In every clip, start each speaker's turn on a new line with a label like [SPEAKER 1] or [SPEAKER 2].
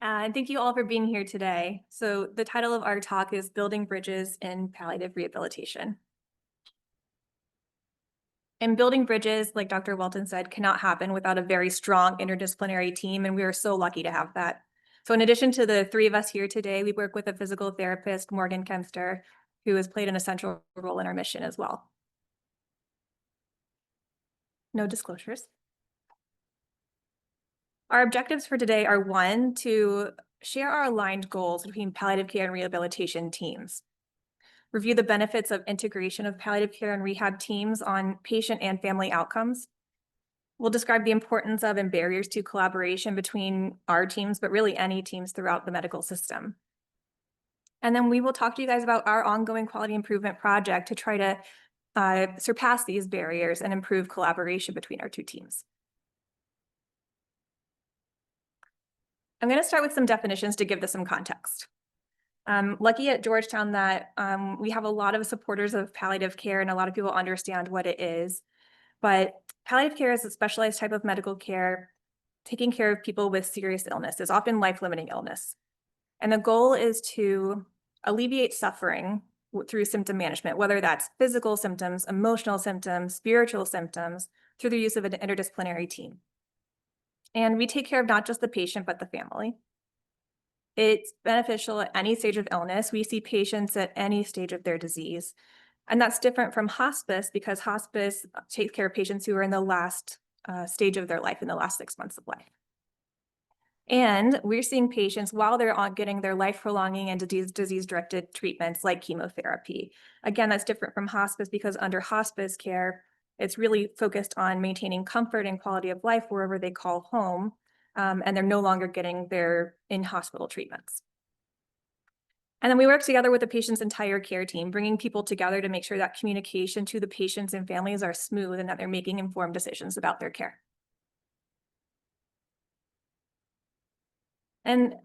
[SPEAKER 1] And thank you all for being here today. So the title of our talk is Building Bridges in Palliative Rehabilitation. And building bridges, like Dr. Welton said, cannot happen without a very strong interdisciplinary team, and we are so lucky to have that. So in addition to the three of us here today, we work with a physical therapist, Morgan Kempster, who has played an essential role in our mission as well. No disclosures. Our objectives for today are one, to share our aligned goals between palliative care and rehabilitation teams, review the benefits of integration of palliative care and rehab teams on patient and family outcomes. We'll describe the importance of and barriers to collaboration between our teams, but really any teams throughout the medical system. And then we will talk to you guys about our ongoing quality improvement project to try to surpass these barriers and improve collaboration between our two teams. I'm going to start with some definitions to give this some context. Lucky at Georgetown that we have a lot of supporters of palliative care and a lot of people understand what it is. But palliative care is a specialized type of medical care, taking care of people with serious illnesses, often life-limiting illness. And the goal is to alleviate suffering through symptom management, whether that's physical symptoms, emotional symptoms, spiritual symptoms, through the use of an interdisciplinary team. And we take care of not just the patient, but the family. It's beneficial at any stage of illness. We see patients at any stage of their disease. And that's different from hospice because hospice takes care of patients who are in the last stage of their life, in the last 6 months of life. And we're seeing patients while they're getting their life-prolonging and disease-directed treatments like chemotherapy. Again, that's different from hospice because under hospice care, it's really focused on maintaining comfort and quality of life wherever they call home, and they're no longer getting their in-hospital treatments. And then we work together with the patient's entire care team, bringing people together to make sure that communication to the patients and families are smooth and that they're making informed decisions about their care. And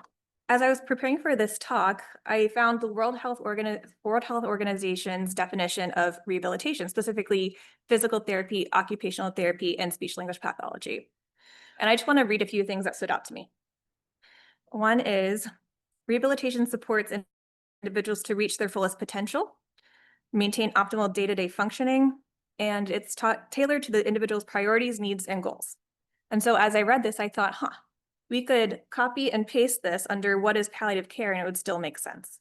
[SPEAKER 1] as I was preparing for this talk, I found the World Health Organization's definition of rehabilitation, specifically physical therapy, occupational therapy, and speech-language pathology. And I just want to read a few things that stood out to me. One is rehabilitation supports individuals to reach their fullest potential, maintain optimal day-to-day functioning, and it's tailored to the individual's priorities, needs, and goals. And so as I read this, I thought, we could copy and paste this under what is palliative care and it would still make sense.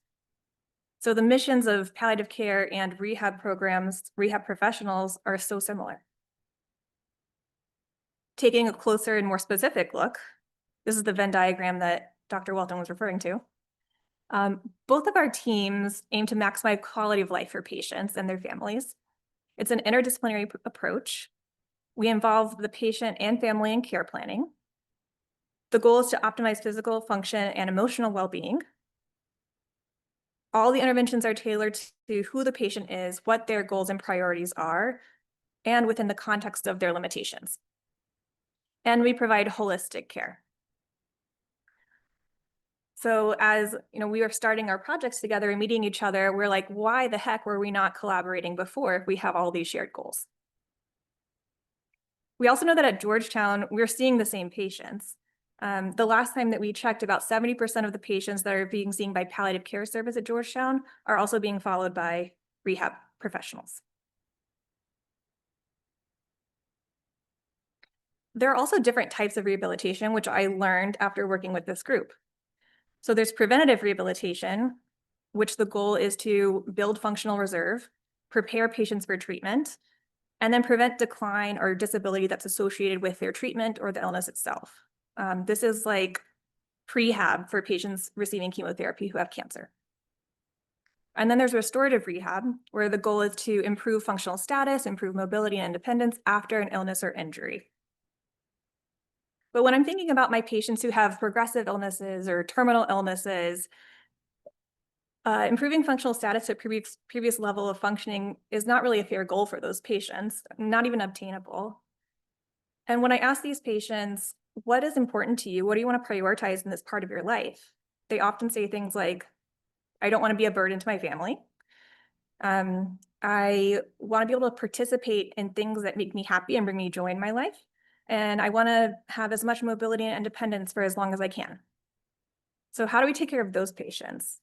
[SPEAKER 1] So the missions of palliative care and rehab programs, rehab professionals are so similar. Taking a closer and more specific look, this is the Venn diagram that Dr. Welton was referring to. Both of our teams aim to maximize quality of life for patients and their families. It's an interdisciplinary approach. We involve the patient and family in care planning. The goal is to optimize physical function and emotional well-being. All the interventions are tailored to who the patient is, what their goals and priorities are, and within the context of their limitations. And we provide holistic care. So as we were starting our projects together and meeting each other, we're like, why the heck were we not collaborating before if we have all these shared goals? We also know that at Georgetown, we're seeing the same patients. The last time that we checked, about 70% of the patients that are being seen by palliative care service at Georgetown are also being followed by rehab professionals. There are also different types of rehabilitation, which I learned after working with this group. So there's preventative rehabilitation, which the goal is to build functional reserve, prepare patients for treatment, and then prevent decline or disability that's associated with their treatment or the illness itself. This is like prehab for patients receiving chemotherapy who have cancer. And then there's restorative rehab, where the goal is to improve functional status, improve mobility and independence after an illness or injury. But when I'm thinking about my patients who have progressive illnesses or terminal illnesses, improving functional status to previous level of functioning is not really a fair goal for those patients, not even obtainable. And when I ask these patients, what is important to you? What do you want to prioritize in this part of your life? They often say things like, I don't want to be a burden to my family. I want to be able to participate in things that make me happy and bring me joy in my life. And I want to have as much mobility and independence for as long as I can. So how do we take care of those patients?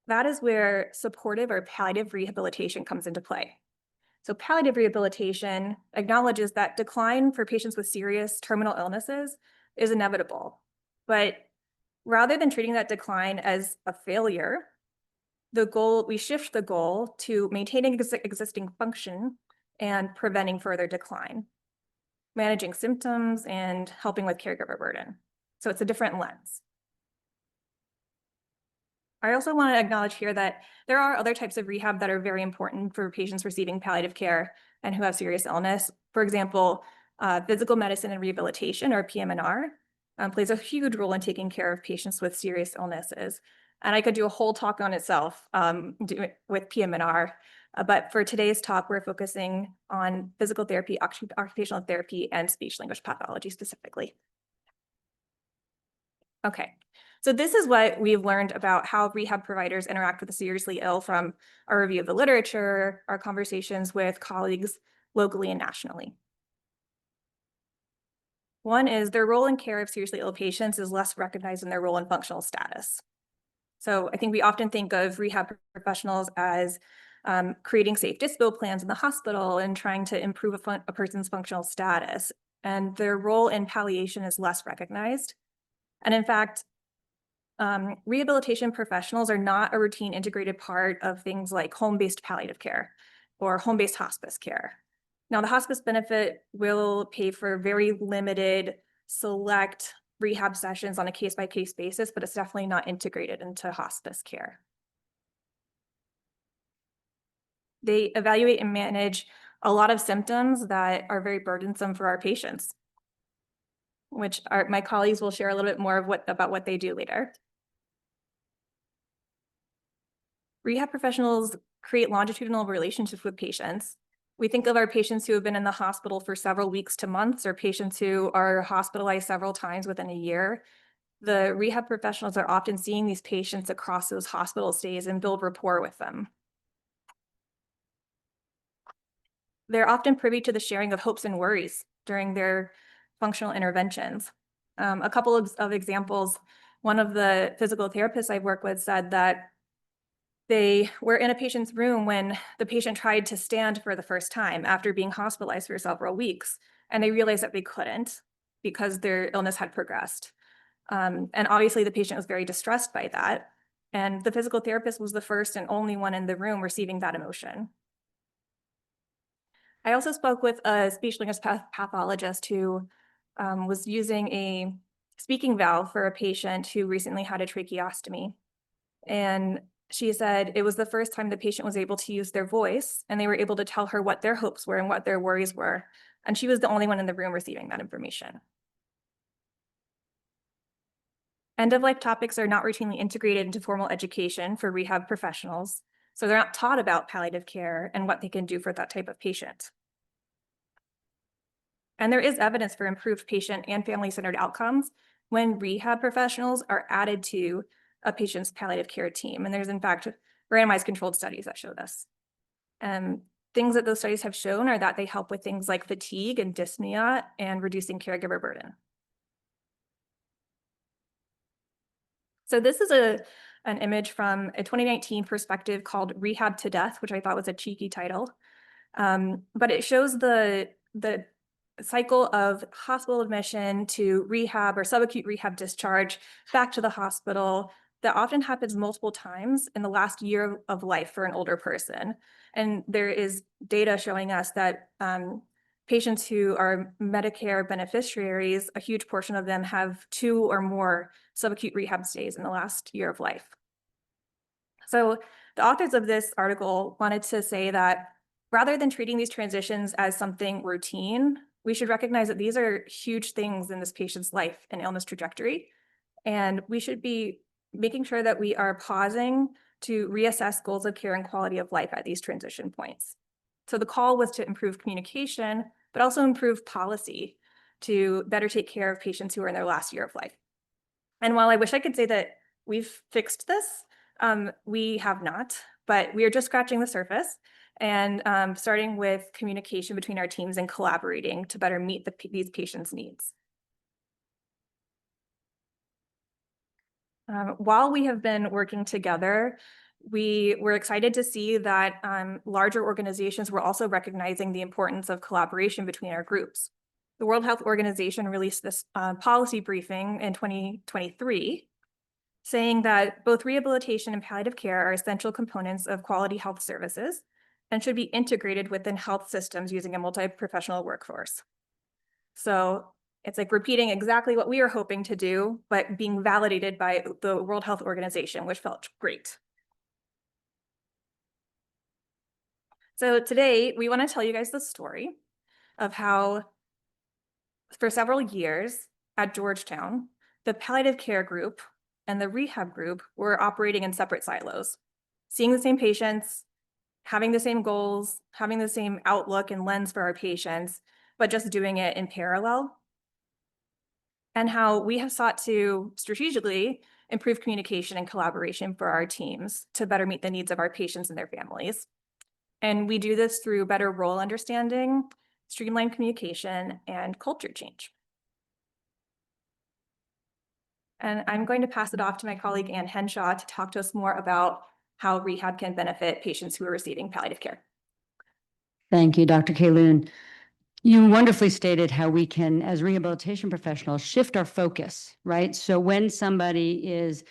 [SPEAKER 1] That is where supportive or palliative rehabilitation comes into play. So palliative rehabilitation acknowledges that decline for patients with serious terminal illnesses is inevitable. But rather than treating that decline as a failure, we shift the goal to maintaining existing function and preventing further decline, managing symptoms and helping with caregiver burden. So it's a different lens. I also want to acknowledge here that there are other types of rehab that are very important for patients receiving palliative care and who have serious illness. For example, physical medicine and rehabilitation, or PM&R, plays a huge role in taking care of patients with serious illnesses. And I could do a whole talk on itself with PM&R. But for today's talk, we're focusing on physical therapy, occupational therapy, and speech-language pathology specifically. Okay. So this is what we've learned about how rehab providers interact with the seriously ill from our review of the literature, our conversations with colleagues locally and nationally. One is their role in care of seriously ill patients is less recognized than their role in functional status. So I think we often think of rehab professionals as creating safe dispo plans in the hospital and trying to improve a person's functional status. And their role in palliation is less recognized. And in fact, rehabilitation professionals are not a routine integrated part of things like home-based palliative care or home-based hospice care. Now, the hospice benefit will pay for very limited, select rehab sessions on a case-by-case basis, but it's definitely not integrated into hospice care. They evaluate and manage a lot of symptoms that are very burdensome for our patients, which my colleagues will share a little bit more about what they do later. Rehab professionals create longitudinal relationships with patients. We think of our patients who have been in the hospital for several weeks to months, or patients who are hospitalized several times within a year. The rehab professionals are often seeing these patients across those hospital stays and build rapport with them. They're often privy to the sharing of hopes and worries during their functional interventions. A couple of examples, one of the physical therapists I work with said that they were in a patient's room when the patient tried to stand for the first time after being hospitalized for several weeks, and they realized that they couldn't because their illness had progressed. And obviously the patient was very distressed by that, and the physical therapist was the first and only one in the room receiving that emotion. I also spoke with a speech-language pathologist who was using a speaking valve for a patient who recently had a tracheostomy. And she said it was the first time the patient was able to use their voice, and they were able to tell her what their hopes were and what their worries were. And she was the only one in the room receiving that information. End-of-life topics are not routinely integrated into formal education for rehab professionals, so they're not taught about palliative care and what they can do for that type of patient. And there is evidence for improved patient and family-centered outcomes when rehab professionals are added to a patient's palliative care team. And there's, in fact, randomized controlled studies that show this. Things that those studies have shown are that they help with things like fatigue and dyspnea and reducing caregiver burden. So this is an image from a 2019 perspective called Rehab to Death, which I thought was a cheeky title. But it shows the cycle of hospital admission to rehab or subacute rehab discharge back to the hospital that often happens multiple times in the last year of life for an older person. And there is data showing us that patients who are Medicare beneficiaries, a huge portion of them have 2 or more subacute rehab stays in the last year of life. So the authors of this article wanted to say that rather than treating these transitions as something routine, we should recognize that these are huge things in this patient's life and illness trajectory. And we should be making sure that we are pausing to reassess goals of care and quality of life at these transition points. So the call was to improve communication, but also improve policy to better take care of patients who are in their last year of life. And while I wish I could say that we've fixed this, we have not, but we are just scratching the surface and starting with communication between our teams and collaborating to better meet these patients' needs. While we have been working together, we were excited to see that larger organizations were also recognizing the importance of collaboration between our groups. The World Health Organization released this policy briefing in 2023, saying that both rehabilitation and palliative care are essential components of quality health services and should be integrated within health systems using a multi-professional workforce. So it's like repeating exactly what we were hoping to do, but being validated by the World Health Organization, which felt great. So today we want to tell you guys the story of how for several years at Georgetown, the palliative care group and the rehab group were operating in separate silos, seeing the same patients, having the same goals, having the same outlook and lens for our patients, but just doing it in parallel. And how we have sought to strategically improve communication and collaboration for our teams to better meet the needs of our patients and their families. And we do this through better role understanding, streamlined communication, and culture change. And I'm going to pass it off to my colleague, Ann Henshaw, to talk to us more about how rehab can benefit patients who are receiving palliative care.
[SPEAKER 2] Thank you, Dr. Keyloun. You wonderfully stated how we can, as rehabilitation professionals, shift our focus, right? So when somebody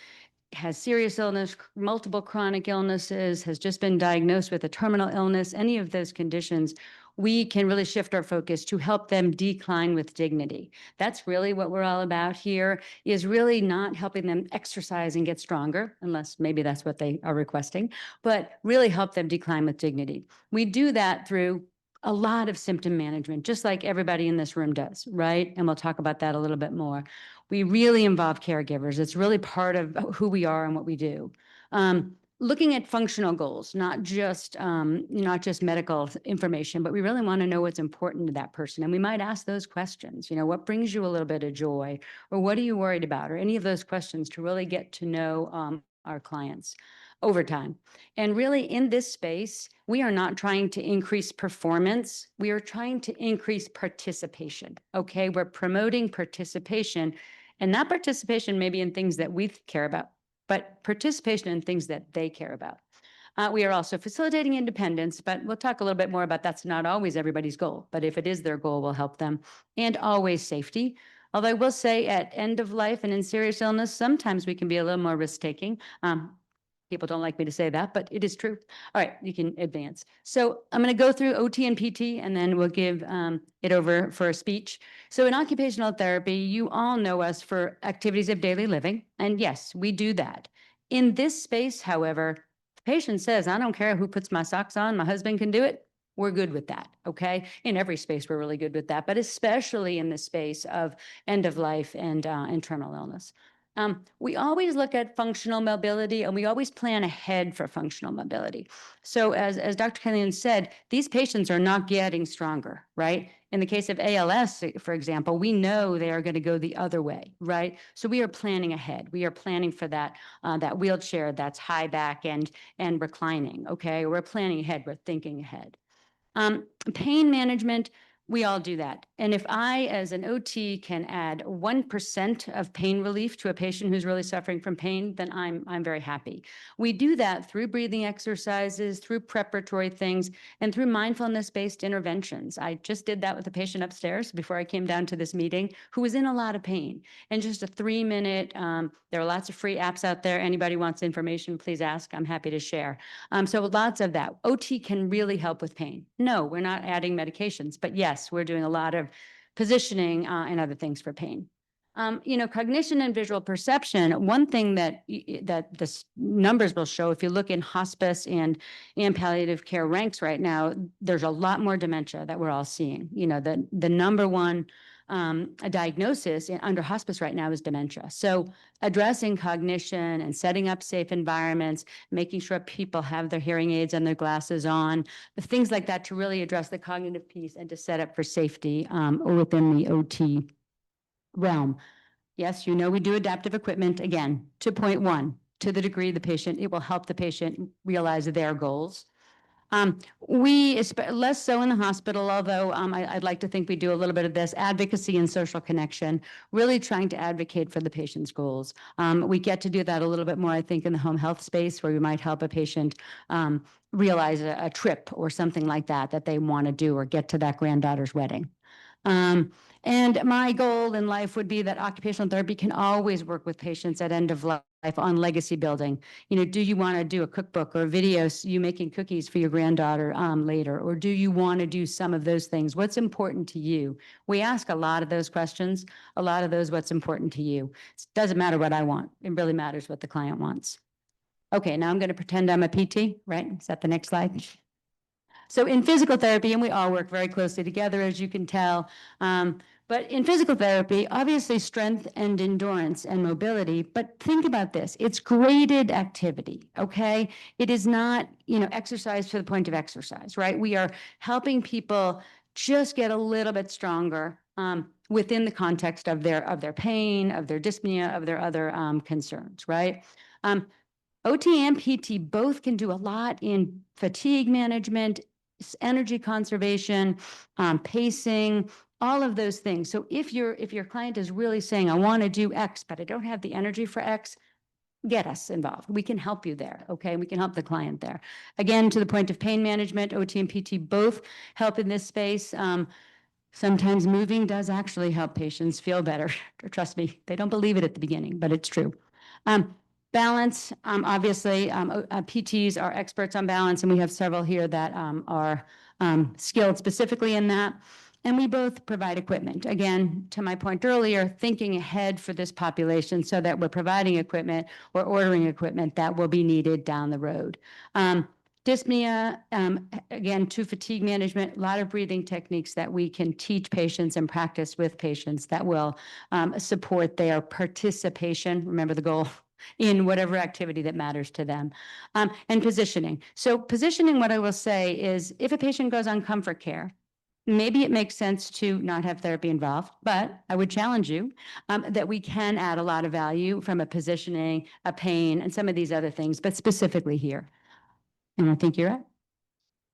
[SPEAKER 2] has serious illness, multiple chronic illnesses, has just been diagnosed with a terminal illness, any of those conditions, we can really shift our focus to help them decline with dignity. That's really what we're all about here, is really not helping them exercise and get stronger, unless maybe that's what they are requesting, but really help them decline with dignity. We do that through a lot of symptom management, just like everybody in this room does, right? And we'll talk about that a little bit more. We really involve caregivers. It's really part of who we are and what we do. Looking at functional goals, not just medical information, but we really want to know what's important to that person. And we might ask those questions, what brings you a little bit of joy, or what are you worried about, or any of those questions to really get to know our clients over time. And really in this space, we are not trying to increase performance. We are trying to increase participation, okay? We're promoting participation, and not participation maybe in things that we care about, but participation in things that they care about. We are also facilitating independence, but we'll talk a little bit more about that's not always everybody's goal, but if it is their goal, we'll help them. And always safety. Although I will say at end of life and in serious illness, sometimes we can be a little more risk-taking. People don't like me to say that, but it is true. All right, you can advance. So I'm going to go through OT and PT, and then we'll give it over for a speech. So in occupational therapy, you all know us for activities of daily living. And yes, we do that. In this space, however, the patient says, I don't care who puts my socks on, my husband can do it. We're good with that, okay? In every space, we're really good with that, but especially in the space of end of life and terminal illness. We always look at functional mobility, and we always plan ahead for functional mobility. So as Dr. Keyloun said, these patients are not getting stronger, right? In the case of ALS, for example, we know they are going to go the other way, right? So we are planning ahead. We are planning for that wheelchair that's high back and reclining, okay? We're planning ahead. We're thinking ahead. Pain management, we all do that. And if I, as an OT, can add 1% of pain relief to a patient who's really suffering from pain, then I'm very happy. We do that through breathing exercises, through preparatory things, and through mindfulness-based interventions. I just did that with a patient upstairs before I came down to this meeting who was in a lot of pain. And just a 3-minute, there are lots of free apps out there. Anybody wants information, please ask. I'm happy to share. So lots of that. OT can really help with pain. No, we're not adding medications, but yes, we're doing a lot of positioning and other things for pain. Cognition and visual perception, one thing that the numbers will show, if you look in hospice and palliative care ranks right now, there's a lot more dementia that we're all seeing. The number one a diagnosis under hospice right now is dementia. So addressing cognition and setting up safe environments, making sure people have their hearing aids and their glasses on, things like that to really address the cognitive piece and to set up for safety within the OT realm. Yes, we do adaptive equipment, again, to point one, to the degree it will help the patient realize their goals. Less so in the hospital, although I'd like to think we do a little bit of this advocacy and social connection, really trying to advocate for the patient's goals. We get to do that a little bit more, I think, in the home health space, where we might help a patient realize a trip or something like that they want to do, or get to that granddaughter's wedding. And my goal in life would be that occupational therapy can always work with patients at end of life on legacy building. Do you want to do a cookbook or videos, you making cookies for your granddaughter later? Or do you want to do some of those things? What's important to you? We ask a lot of those questions, a lot of those, what's important to you. It doesn't matter what I want. It really matters what the client wants. Okay, now I'm going to pretend I'm a PT, right? Is that the next slide? So in physical therapy, and we all work very closely together, as you can tell, but in physical therapy, obviously strength and endurance and mobility, but think about this, it's graded activity, okay? It is not, exercise to the point of exercise, right? We are helping people just get a little bit stronger within the context of their pain, of their dyspnea, of their other concerns, right? OT and PT both can do a lot in fatigue management, energy conservation, pacing, all of those things. So if your client is really saying, I want to do X, but I don't have the energy for X, get us involved. We can help you there, okay? We can help the client there. Again, to the point of pain management, OT and PT both help in this space. Sometimes moving does actually help patients feel better. Trust me, they don't believe it at the beginning, but it's true. Balance, obviously, PTs are experts on balance, and we have several here that are skilled specifically in that. And we both provide equipment. Again, to my point earlier, thinking ahead for this population so that we're providing equipment or ordering equipment that will be needed down the road. Dyspnea, again, to fatigue management, a lot of breathing techniques that we can teach patients and practice with patients that will support their participation. Remember the goal, in whatever activity that matters to them. And positioning. So positioning, what I will say is, if a patient goes on comfort care, maybe it makes sense to not have therapy involved, but I would challenge you that we can add a lot of value from a positioning, a pain, and some of these other things, but specifically here. And I think you're at.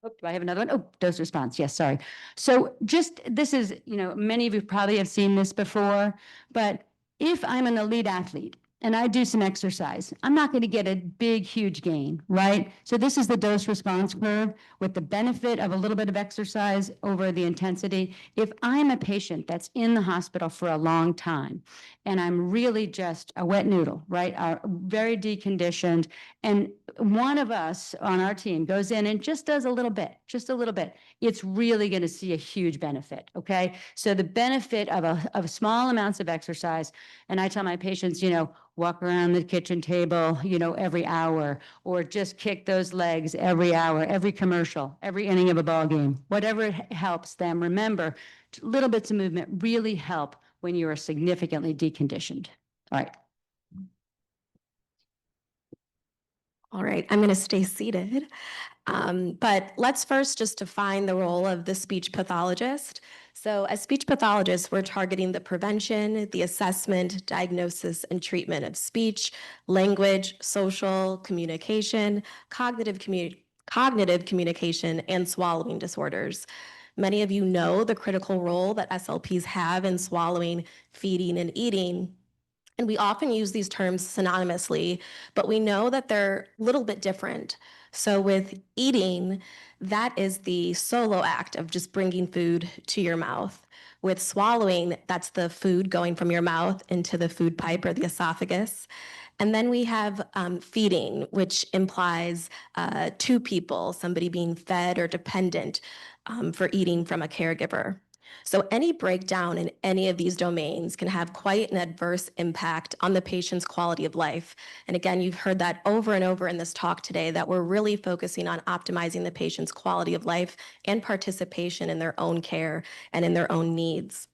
[SPEAKER 2] Oh, do I have another one? Oh, dose response. Yes, sorry. So this is, many of you probably have seen this before, but if I'm an elite athlete and I do some exercise, I'm not going to get a big, huge gain, right? So this is the dose response curve with the benefit of a little bit of exercise over the intensity. If I'm a patient that's in the hospital for a long time and I'm really just a wet noodle, right? Very deconditioned, and one of us on our team goes in and just does a little bit, it's really going to see a huge benefit, okay? So the benefit of small amounts of exercise, and I tell my patients, walk around the kitchen table, every hour, or just kick those legs every hour, every commercial, every inning of a ball game, whatever helps them. Remember, little bits of movement really help when you are significantly deconditioned. All right.
[SPEAKER 3] All right, I'm going to stay seated. But let's first just define the role of the speech pathologist. So as speech pathologists, we're targeting the prevention, the assessment, diagnosis, and treatment of speech, language, social communication, cognitive communication, and swallowing disorders. Many of you know the critical role that SLPs have in swallowing, feeding, and eating. And we often use these terms synonymously, but we know that they're a little bit different. So with eating, that is the solo act of just bringing food to your mouth. With swallowing, that's the food going from your mouth into the food pipe or the esophagus. And then we have feeding, which implies two people, somebody being fed or dependent for eating from a caregiver. So any breakdown in any of these domains can have quite an adverse impact on the patient's quality of life. And again, you've heard that over and over in this talk today, that we're really focusing on optimizing the patient's quality of life and participation in their own care and in their own needs.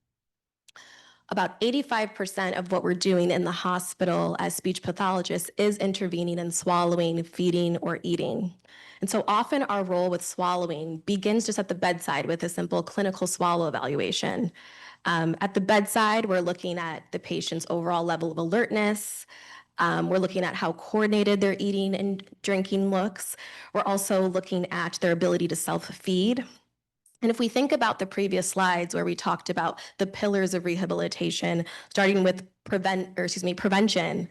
[SPEAKER 3] About 85% of what we're doing in the hospital as speech pathologists is intervening in swallowing, feeding, or eating. And so often our role with swallowing begins just at the bedside with a simple clinical swallow evaluation. At the bedside, we're looking at the patient's overall level of alertness, We're looking at how coordinated their eating and drinking looks. We're also looking at their ability to self-feed. And if we think about the previous slides where we talked about the pillars of rehabilitation, starting with prevention,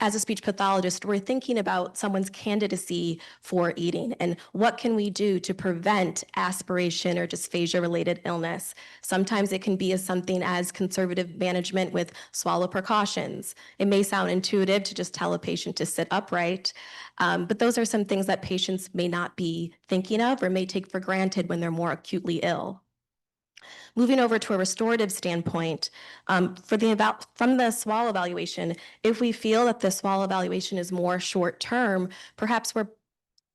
[SPEAKER 3] as a speech pathologist, we're thinking about someone's candidacy for eating and what can we do to prevent aspiration or dysphagia-related illness. Sometimes it can be something as conservative management with swallow precautions. It may sound intuitive to just tell a patient to sit upright, but those are some things that patients may not be thinking of or may take for granted when they're more acutely ill. Moving over to a restorative standpoint, from the swallow evaluation, if we feel that the swallow evaluation is more short-term, perhaps we're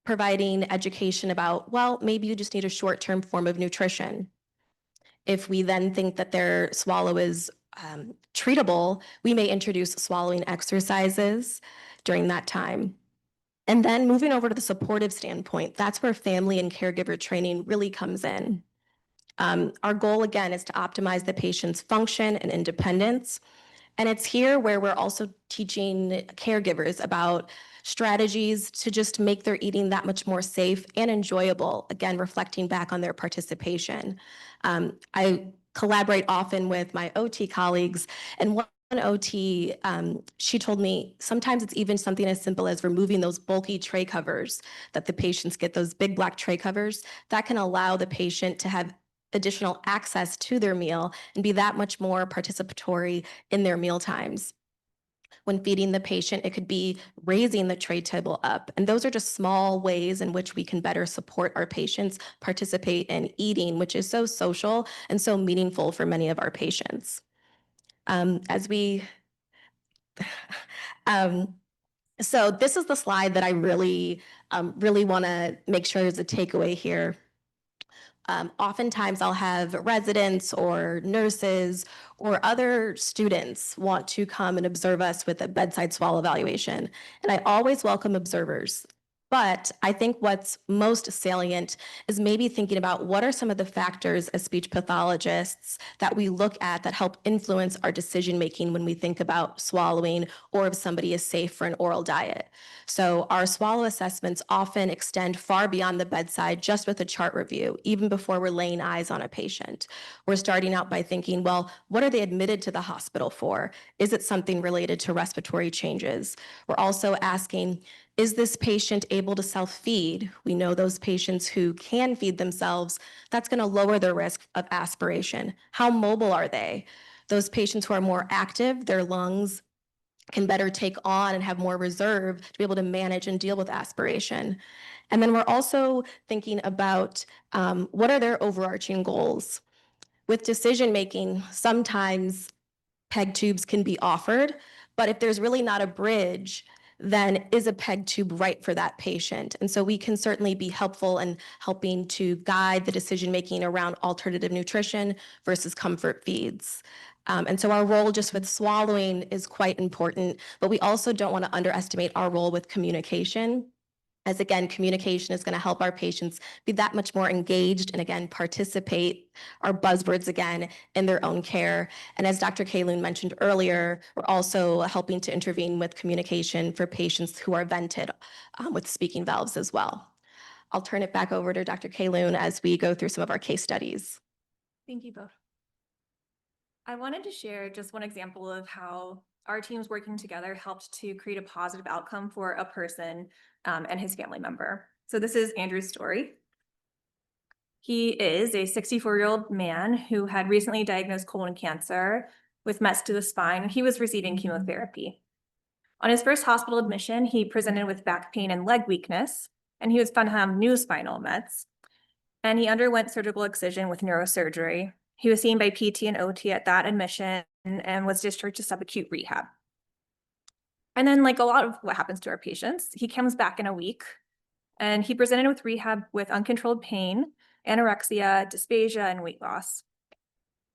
[SPEAKER 3] providing education about, well, maybe you just need a short-term form of nutrition. If we then think that their swallow is treatable, we may introduce swallowing exercises during that time. And then moving over to the supportive standpoint, that's where family and caregiver training really comes in. Our goal, again, is to optimize the patient's function and independence. And it's here where we're also teaching caregivers about strategies to just make their eating that much more safe and enjoyable, again, reflecting back on their participation. I collaborate often with my OT colleagues, and one OT, she told me sometimes it's even something as simple as removing those bulky tray covers that the patients get, those big black tray covers, that can allow the patient to have additional access to their meal and be that much more participatory in their meal times. When feeding the patient, it could be raising the tray table up. And those are just small ways in which we can better support our patients participate in eating, which is so social and so meaningful for many of our patients. So this is the slide that I really want to make sure is a takeaway here. Oftentimes I'll have residents or nurses or other students want to come and observe us with a bedside swallow evaluation. And I always welcome observers. But I think what's most salient is maybe thinking about what are some of the factors as speech pathologists that we look at that help influence our decision-making when we think about swallowing or if somebody is safe for an oral diet. So our swallow assessments often extend far beyond the bedside just with a chart review, even before we're laying eyes on a patient. We're starting out by thinking, well, what are they admitted to the hospital for? Is it something related to respiratory changes? We're also asking, is this patient able to self-feed? We know those patients who can feed themselves, that's going to lower their risk of aspiration. How mobile are they? Those patients who are more active, their lungs can better take on and have more reserve to be able to manage and deal with aspiration. And then we're also thinking about what are their overarching goals? With decision-making, sometimes PEG tubes can be offered, but if there's really not a bridge, then is a PEG tube right for that patient? And so we can certainly be helpful in helping to guide the decision-making around alternative nutrition versus comfort feeds. And so our role just with swallowing is quite important, but we also don't want to underestimate our role with communication. As again, communication is going to help our patients be that much more engaged and again, participate, our buzzwords again, in their own care. And as Dr. Keyloun mentioned earlier, we're also helping to intervene with communication for patients who are vented with speaking valves as well. I'll turn it back over to Dr. Keyloun as we go through some of our case studies.
[SPEAKER 1] Thank you both. I wanted to share just one example of how our teams working together helped to create a positive outcome for a person and his family member. So this is Andrew's story. He is a 64-year-old man who had recently diagnosed colon cancer with mets to the spine. He was receiving chemotherapy. On his first hospital admission, he presented with back pain and leg weakness, and he was found to have new spinal mets. And he underwent surgical excision with neurosurgery. He was seen by PT and OT at that admission and was discharged to subacute rehab. And then, like a lot of what happens to our patients, he comes back in a week and he presented with rehab with uncontrolled pain, anorexia, dysphagia, and weight loss.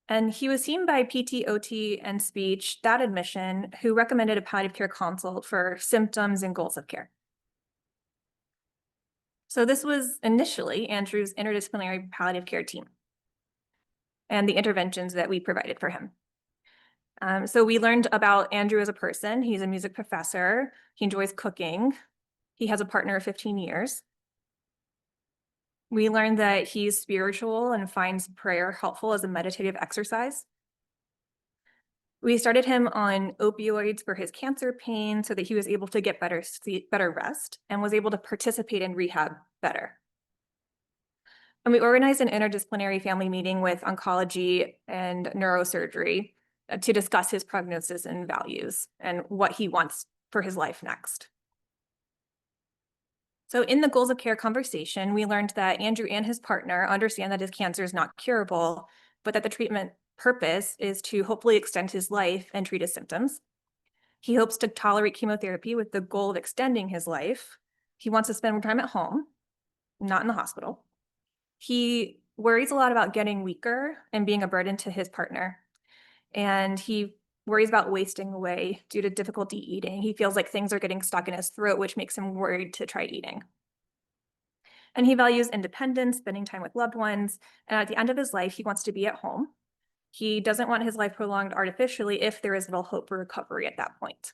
[SPEAKER 1] And he was seen by PT, OT, and speech that admission who recommended a palliative care consult for symptoms and goals of care. So this was initially Andrew's interdisciplinary palliative care team and the interventions that we provided for him. So we learned about Andrew as a person. He's a music professor. He enjoys cooking. He has a partner of 15 years. We learned that he's spiritual and finds prayer helpful as a meditative exercise. We started him on opioids for his cancer pain so that he was able to get better sleep, better rest, and was able to participate in rehab better. And we organized an interdisciplinary family meeting with oncology and neurosurgery to discuss his prognosis and values and what he wants for his life next. So in the goals of care conversation, we learned that Andrew and his partner understand that his cancer is not curable, but that the treatment purpose is to hopefully extend his life and treat his symptoms. He hopes to tolerate chemotherapy with the goal of extending his life. He wants to spend more time at home, not in the hospital. He worries a lot about getting weaker and being a burden to his partner. And he worries about wasting away due to difficulty eating. He feels like things are getting stuck in his throat, which makes him worried to try eating. And he values independence, spending time with loved ones. And at the end of his life, he wants to be at home. He doesn't want his life prolonged artificially if there is little hope for recovery at that point.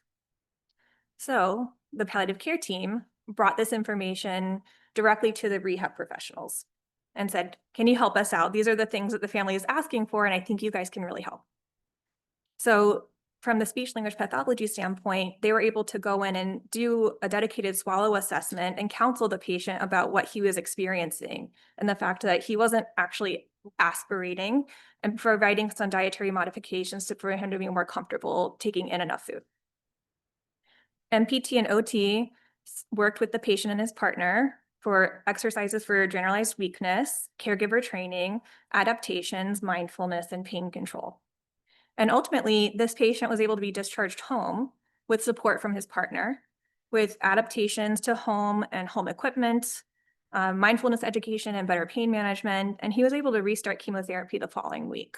[SPEAKER 1] So the palliative care team brought this information directly to the rehab professionals and said, can you help us out? These are the things that the family is asking for, and I think you guys can really help. So from the speech language pathology standpoint, they were able to go in and do a dedicated swallow assessment and counsel the patient about what he was experiencing and the fact that he wasn't actually aspirating, and providing some dietary modifications for him to be more comfortable taking in enough food. And PT and OT worked with the patient and his partner for exercises for generalized weakness, caregiver training, adaptations, mindfulness, and pain control. And ultimately, this patient was able to be discharged home with support from his partner, with adaptations to home and home equipment, mindfulness education, and better pain management. And he was able to restart chemotherapy the following week.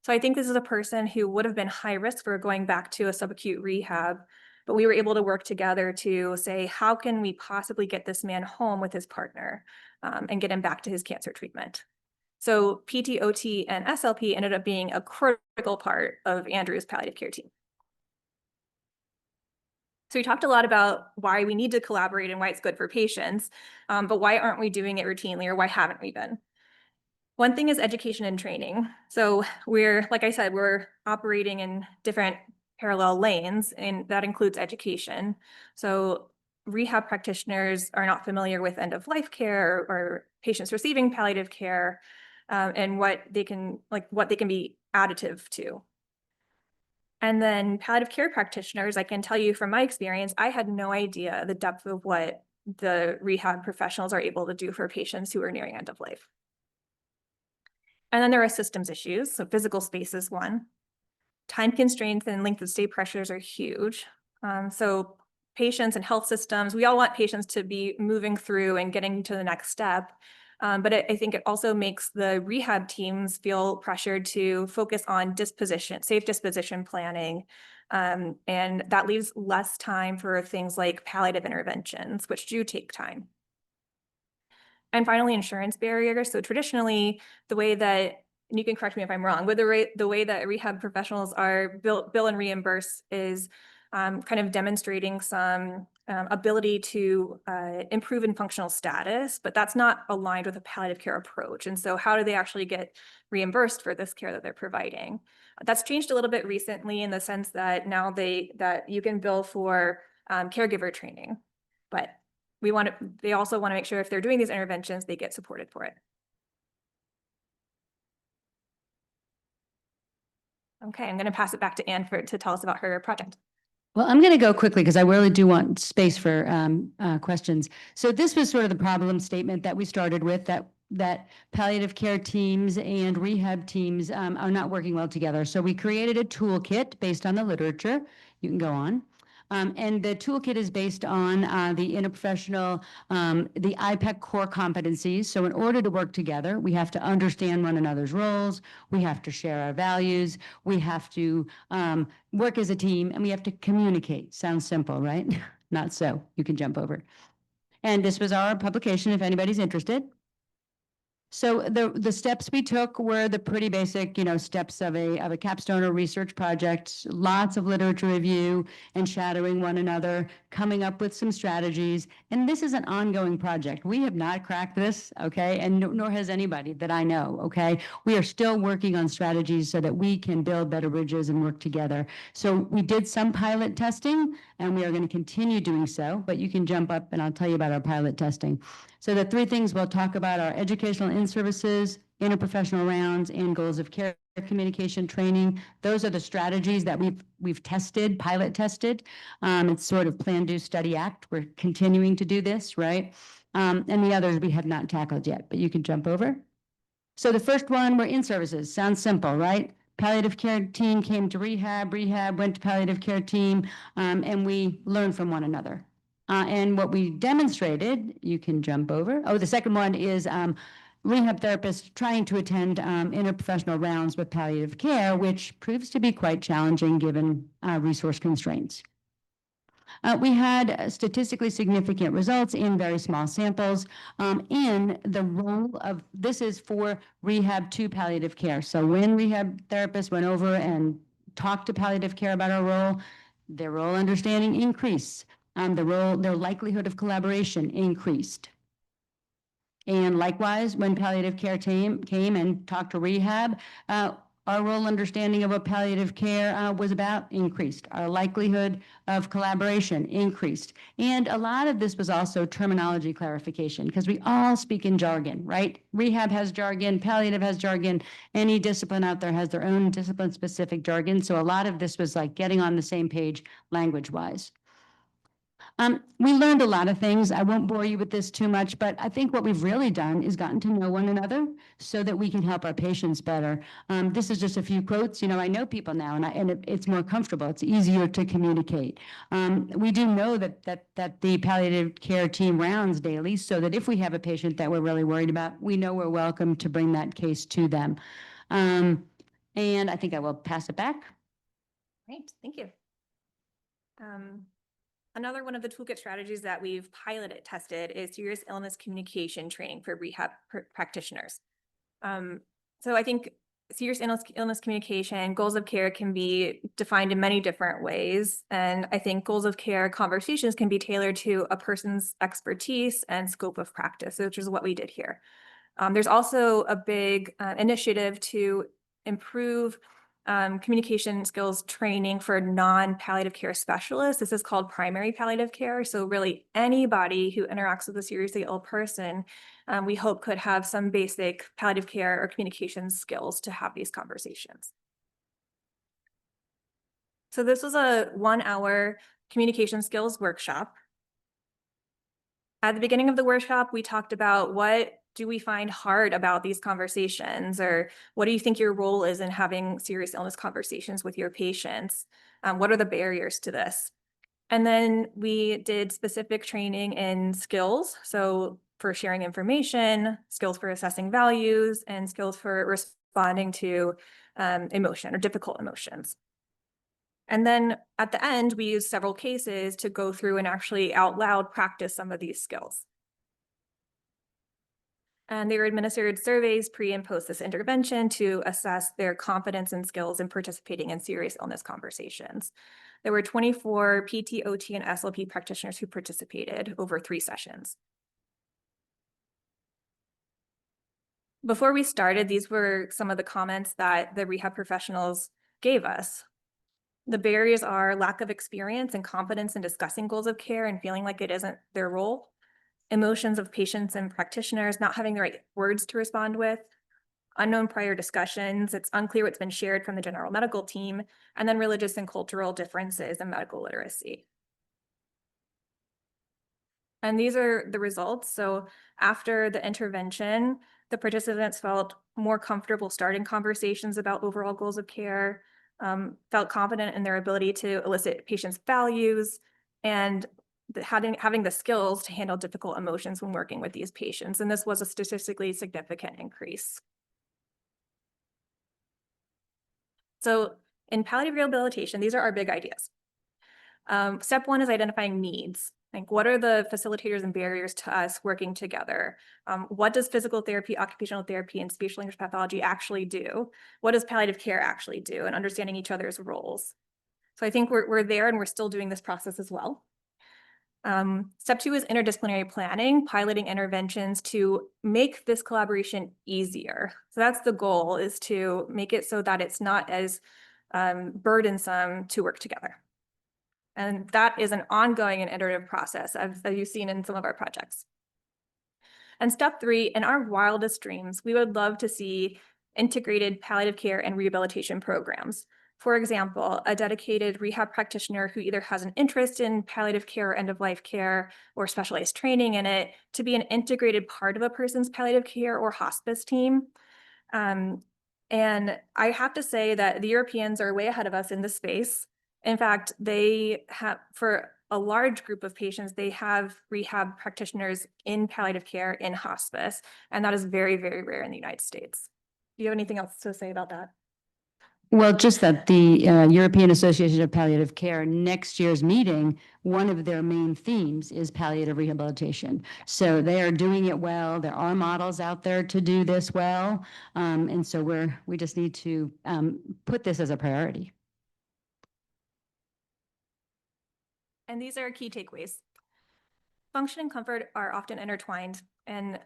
[SPEAKER 1] So I think this is a person who would have been high risk for going back to a subacute rehab, but we were able to work together to say, how can we possibly get this man home with his partner and get him back to his cancer treatment? So PT, OT, and SLP ended up being a critical part of Andrew's palliative care team. So we talked a lot about why we need to collaborate and why it's good for patients, but why aren't we doing it routinely, or why haven't we been? One thing is education and training. So we're, like I said, we're operating in different parallel lanes, and that includes education. So rehab practitioners are not familiar with end-of-life care or patients receiving palliative care, and what they can be additive to. And then palliative care practitioners, I can tell you from my experience, I had no idea the depth of what the rehab professionals are able to do for patients who are nearing end of life. And then there are systems issues. So physical space is one. Time constraints and length of stay pressures are huge. So patients and health systems, we all want patients to be moving through and getting to the next step. But I think it also makes the rehab teams feel pressured to focus on safe disposition planning. And that leaves less time for things like palliative interventions, which do take time. And finally, insurance barriers. So traditionally, the way that, and you can correct me if I'm wrong, but the way that rehab professionals are bill and reimburse is kind of demonstrating some ability to improve in functional status, but that's not aligned with a palliative care approach. And so how do they actually get reimbursed for this care that they're providing? That's changed a little bit recently in the sense that now that you can bill for caregiver training, but they also want to make sure if they're doing these interventions, they get supported for it. Okay, I'm going to pass it back to Anne to tell us about her project.
[SPEAKER 2] Well, I'm going to go quickly because I really do want space for questions. So this was sort of the problem statement that we started with, that palliative care teams and rehab teams are not working well together. So we created a toolkit based on the literature. You can go on. And the toolkit is based on the interprofessional, the IPEC core competencies. So in order to work together, we have to understand one another's roles, we have to share our values, we have to work as a team, and we have to communicate. Sounds simple, right? Not so. You can jump over. And this was our publication if anybody's interested. So the steps we took were the pretty basic, steps of a capstone or research project, lots of literature review and shadowing one another, coming up with some strategies. And this is an ongoing project. We have not cracked this, okay? And nor has anybody that I know, okay? We are still working on strategies so that we can build better bridges and work together. So we did some pilot testing and we are going to continue doing so, but you can jump up and I'll tell you about our pilot testing. So the three things we'll talk about are educational in-services, interprofessional rounds, and goals of care communication training. Those are the strategies that we've tested, pilot tested. It's sort of plan, do, study, act. We're continuing to do this, right? And the others we have not tackled yet, but you can jump over. So the first one, we're in-services. Sounds simple, right? Palliative care team came to rehab went to palliative care team, and we learned from one another. And what we demonstrated, you can jump over. Oh, the second one is rehab therapists trying to attend interprofessional rounds with palliative care, which proves to be quite challenging given resource constraints. We had statistically significant results in very small samples in the role of, this is for rehab to palliative care. So when rehab therapists went over and talked to palliative care about our role, their role understanding increased. Their likelihood of collaboration increased. And likewise, when palliative care team came and talked to rehab, our role understanding of what palliative care was about increased. Our likelihood of collaboration increased. And a lot of this was also terminology clarification because we all speak in jargon, right? Rehab has jargon, palliative has jargon, any discipline out there has their own discipline-specific jargon. So a lot of this was like getting on the same page language-wise. We learned a lot of things. I won't bore you with this too much, but I think what we've really done is gotten to know one another so that we can help our patients better. This is just a few quotes. I know people now, and it's more comfortable. It's easier to communicate. We do know that the palliative care team rounds daily, so that if we have a patient that we're really worried about, we know we're welcome to bring that case to them. And I think I will pass it back.
[SPEAKER 1] Great, thank you. Another one of the toolkit strategies that we've piloted tested is serious illness communication training for rehab practitioners. So I think serious illness communication, goals of care can be defined in many different ways. And I think goals of care conversations can be tailored to a person's expertise and scope of practice, which is what we did here. There's also a big initiative to improve communication skills training for non-palliative care specialists. This is called primary palliative care. So really anybody who interacts with a seriously ill person, we hope could have some basic palliative care or communication skills to have these conversations. So this was a 1-hour communication skills workshop. At the beginning of the workshop, we talked about what do we find hard about these conversations, or what do you think your role is in having serious illness conversations with your patients? What are the barriers to this? And then we did specific training in skills. So for sharing information, skills for assessing values, and skills for responding to emotion or difficult emotions. And then at the end, we used several cases to go through and actually out loud practice some of these skills. And they were administered surveys pre and post this intervention to assess their confidence and skills in participating in serious illness conversations. There were 24 PT, OT, and SLP practitioners who participated over 3 sessions. Before we started, these were some of the comments that the rehab professionals gave us. The barriers are lack of experience and confidence in discussing goals of care and feeling like it isn't their role. Emotions of patients and practitioners not having the right words to respond with, unknown prior discussions, it's unclear what's been shared from the general medical team, and then religious and cultural differences in medical literacy. And these are the results. So after the intervention, the participants felt more comfortable starting conversations about overall goals of care, felt confident in their ability to elicit patients' values, and having the skills to handle difficult emotions when working with these patients. And this was a statistically significant increase. So in palliative rehabilitation, these are our big ideas. Step one is identifying needs. Like, what are the facilitators and barriers to us working together? What does physical therapy, occupational therapy, and speech language pathology actually do? What does palliative care actually do? And understanding each other's roles. So I think we're there, and we're still doing this process as well. Step two is interdisciplinary planning, piloting interventions to make this collaboration easier. So that's the goal, is to make it so that it's not as burdensome to work together. And that is an ongoing and iterative process, as you've seen in some of our projects. And step three, in our wildest dreams, we would love to see integrated palliative care and rehabilitation programs. For example, a dedicated rehab practitioner who either has an interest in palliative care or end-of-life care or specialized training in it to be an integrated part of a person's palliative care or hospice team. And I have to say that the Europeans are way ahead of us in this space. In fact, they have, for a large group of patients, they have rehab practitioners in palliative care in hospice, and that is very, very rare in the United States. Do you have anything else to say about that?
[SPEAKER 2] Well, just that the European Association of Palliative Care, next year's meeting, one of their main themes is palliative rehabilitation. So they are doing it well. There are models out there to do this well. And so we just need to put this as a priority.
[SPEAKER 1] And these are key takeaways. Function and comfort are often intertwined, and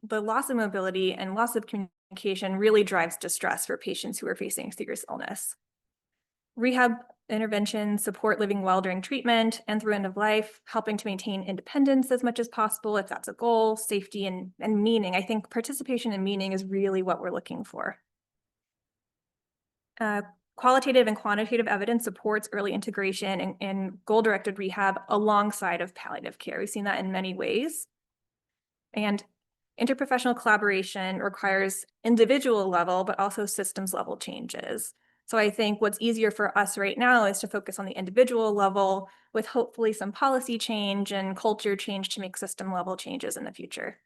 [SPEAKER 1] the loss of mobility and loss of communication really drives distress for patients who are facing serious illness. Rehab interventions support living well during treatment and through end of life, helping to maintain independence as much as possible if that's a goal, safety, and meaning. I think participation and meaning is really what we're looking for. Qualitative and quantitative evidence supports early integration and goal-directed rehab alongside of palliative care. We've seen that in many ways. And interprofessional collaboration requires individual level, but also systems level changes. So I think what's easier for us right now is to focus on the individual level with hopefully some policy change and culture change to make system level changes in the future.